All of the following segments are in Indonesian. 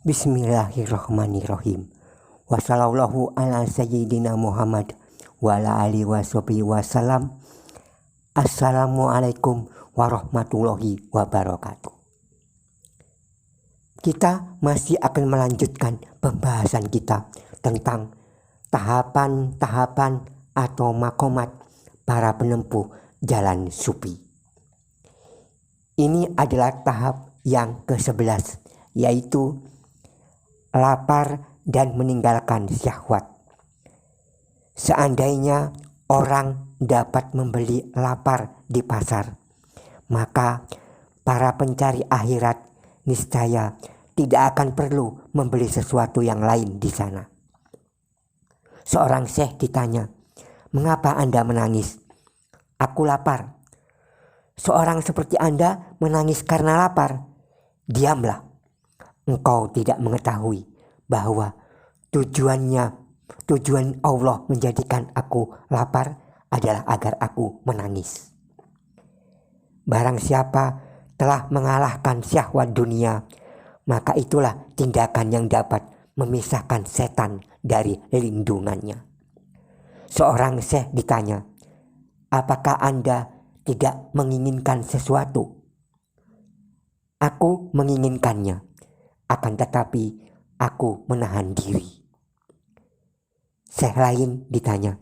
Bismillahirrahmanirrahim. Wassallallahu ala sayyidina Muhammad wa ala alihi washabihi wasallam. Assalamualaikum warahmatullahi wabarakatuh. Kita masih akan melanjutkan pembahasan kita tentang tahapan-tahapan atau makomat para penempuh jalan sufi. Ini adalah tahap yang ke-11, yaitu lapar dan meninggalkan syahwat. Seandainya orang dapat membeli lapar di pasar, maka para pencari akhirat niscaya tidak akan perlu membeli sesuatu yang lain di sana. Seorang syekh ditanya, "Mengapa Anda menangis?" "Aku lapar." "Seorang seperti Anda menangis karena lapar?" "Diamlah. Engkau tidak mengetahui bahwa tujuan Allah menjadikan aku lapar adalah agar aku menangis. Barang siapa telah mengalahkan syahwat dunia, maka itulah tindakan yang dapat memisahkan setan dari lindungannya." Seorang syekh ditanya, "Apakah Anda tidak menginginkan sesuatu?" "Aku menginginkannya, akan tetapi aku menahan diri." Syekh lain ditanya,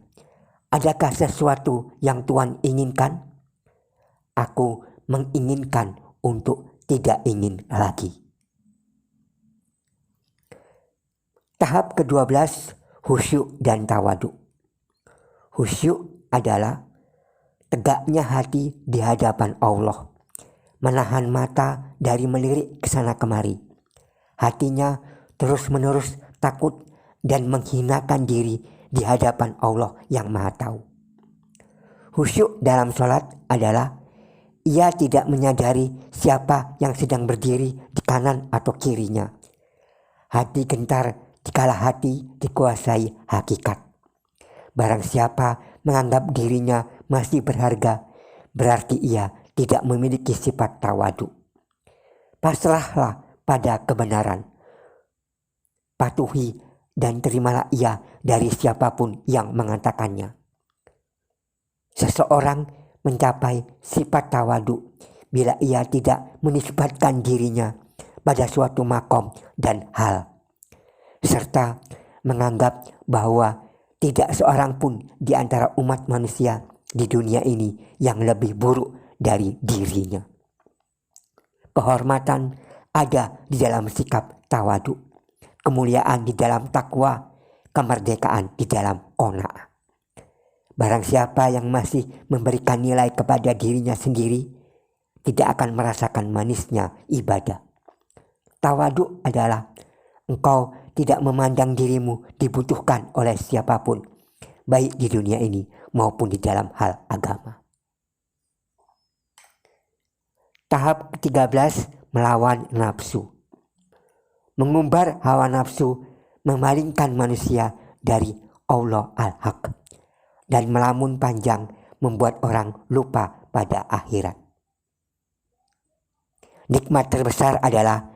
"Adakah sesuatu yang Tuhan inginkan?" "Aku menginginkan untuk tidak ingin lagi." Tahap ke-12, khusyuk dan tawadu. Khusyuk adalah tegaknya hati di hadapan Allah, menahan mata dari melirik ke sana kemari. Hatinya terus-menerus takut dan menghinakan diri di hadapan Allah yang Maha Tahu. Khusyuk dalam sholat adalah ia tidak menyadari siapa yang sedang berdiri di kanan atau kirinya. Hati gentar dikala hati dikuasai hakikat. Barang siapa menganggap dirinya masih berharga, berarti ia tidak memiliki sifat tawadu. Pasrahlah pada kebenaran, patuhi dan terimalah ia dari siapapun yang mengatakannya. Seseorang mencapai sifat tawadu bila ia tidak menisbatkan dirinya pada suatu makom dan hal, serta menganggap bahwa tidak seorang pun di antara umat manusia di dunia ini yang lebih buruk dari dirinya. Kehormatan ada di dalam sikap tawadu, kemuliaan di dalam takwa, kemerdekaan di dalam qanaah. Barang siapa yang masih memberikan nilai kepada dirinya sendiri, tidak akan merasakan manisnya ibadah. Tawadu adalah engkau tidak memandang dirimu dibutuhkan oleh siapapun, baik di dunia ini maupun di dalam hal agama. Tahap ke-13, melawan nafsu. Mengumbar hawa nafsu memalingkan manusia dari Allah al-Haq, dan melamun panjang membuat orang lupa pada akhirat. Nikmat terbesar adalah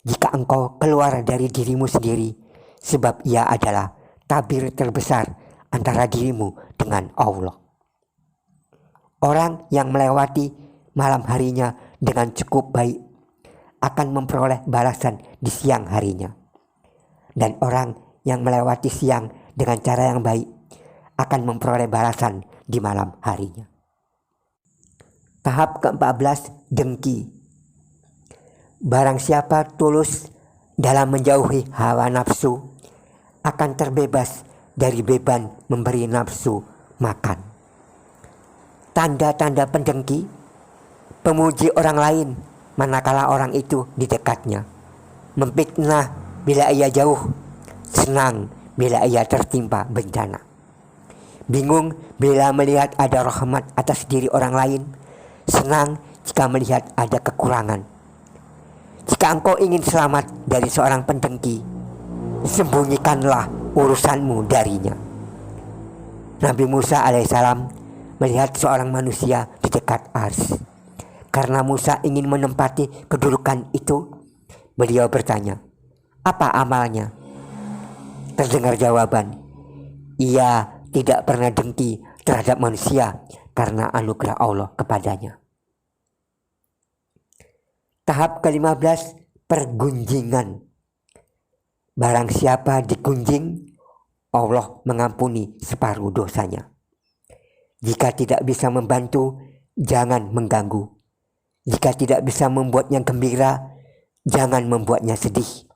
jika engkau keluar dari dirimu sendiri, sebab ia adalah tabir terbesar antara dirimu dengan Allah. Orang yang melewati malam harinya dengan cukup baik akan memperoleh balasan di siang harinya. Dan orang yang melewati siang dengan cara yang baik akan memperoleh balasan di malam harinya. Tahap ke-14, dengki. Barang siapa tulus dalam menjauhi hawa nafsu, akan terbebas dari beban memberi nafsu makan. Tanda-tanda pendengki: pemuji orang lain manakala orang itu di dekatnya, memfitnah bila ia jauh, senang bila ia tertimpa bencana, bingung bila melihat ada rahmat atas diri orang lain, senang jika melihat ada kekurangan. Jika engkau ingin selamat dari seorang pendengki, sembunyikanlah urusanmu darinya. Nabi Musa alaihissalam melihat seorang manusia di dekat Ars. Karena Musa ingin menempati kedudukan itu, beliau bertanya, Apa amalnya? Terdengar jawaban, ia tidak pernah dengki terhadap manusia karena anugerah Allah kepadanya. Tahap ke-15, pergunjingan. Barang siapa digunjing, Allah mengampuni separuh dosanya. Jika tidak bisa membantu, jangan mengganggu. Jika tidak bisa membuatnya gembira, jangan membuatnya sedih.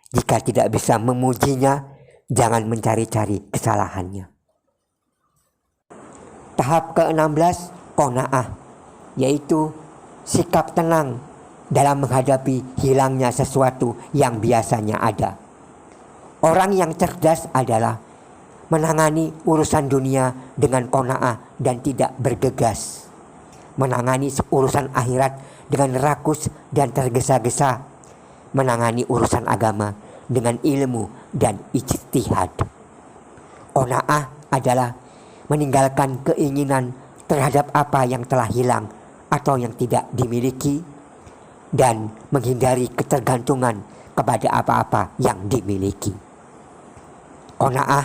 Jika tidak bisa memujinya, jangan mencari-cari kesalahannya. Tahap ke-16, qanaah, yaitu sikap tenang dalam menghadapi hilangnya sesuatu yang biasanya ada. Orang yang cerdas adalah menangani urusan dunia dengan qanaah dan tidak bergegas. Menangani urusan akhirat dengan rakus dan tergesa-gesa. Menangani urusan agama dengan ilmu dan ijtihad. Qanaah adalah meninggalkan keinginan terhadap apa yang telah hilang atau yang tidak dimiliki dan menghindari ketergantungan kepada apa-apa yang dimiliki. Qanaah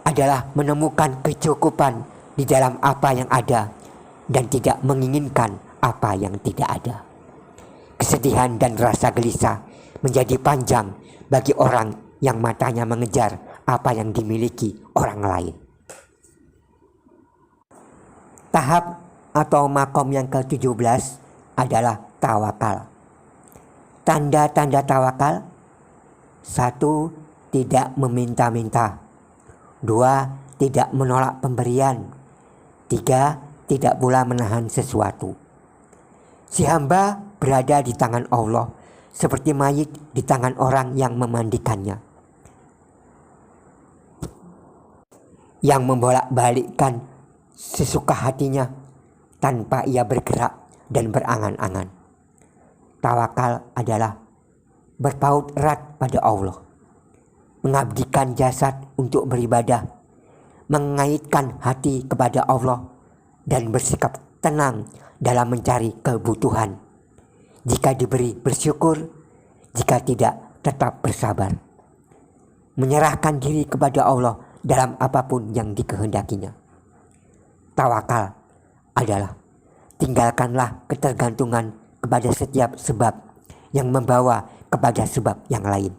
adalah menemukan kecukupan di dalam apa yang ada dan tidak menginginkan apa yang tidak ada. Kesedihan dan rasa gelisah menjadi panjang bagi orang yang matanya mengejar apa yang dimiliki orang lain. Tahap atau makom yang ke-17 adalah tawakal. Tanda-tanda tawakal: 1. Tidak meminta-minta. 2. Tidak menolak pemberian. 3. Tidak pula menahan sesuatu. Si hamba berada di tangan Allah seperti mayit di tangan orang yang memandikannya, yang membolak-balikkan sesuka hatinya tanpa ia bergerak dan berangan-angan. Tawakal adalah berpaut erat pada Allah, mengabdikan jasad untuk beribadah, mengaitkan hati kepada Allah, dan bersikap tenang dalam mencari kebutuhan. Jika diberi, bersyukur; jika tidak, tetap bersabar. Menyerahkan diri kepada Allah dalam apapun yang dikehendakinya. Tawakal adalah tinggalkanlah ketergantungan kepada setiap sebab yang membawa kepada sebab yang lain,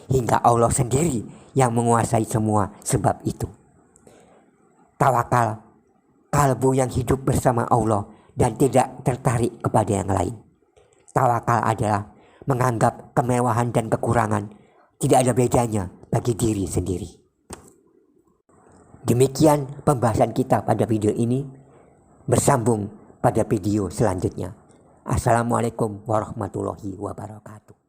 hingga Allah sendiri yang menguasai semua sebab itu. Tawakal, kalbu yang hidup bersama Allah dan tidak tertarik kepada yang lain. Tawakal adalah menganggap kemewahan dan kekurangan tidak ada bedanya bagi diri sendiri. Demikian pembahasan kita pada video ini. Bersambung pada video selanjutnya. Assalamualaikum warahmatullahi wabarakatuh.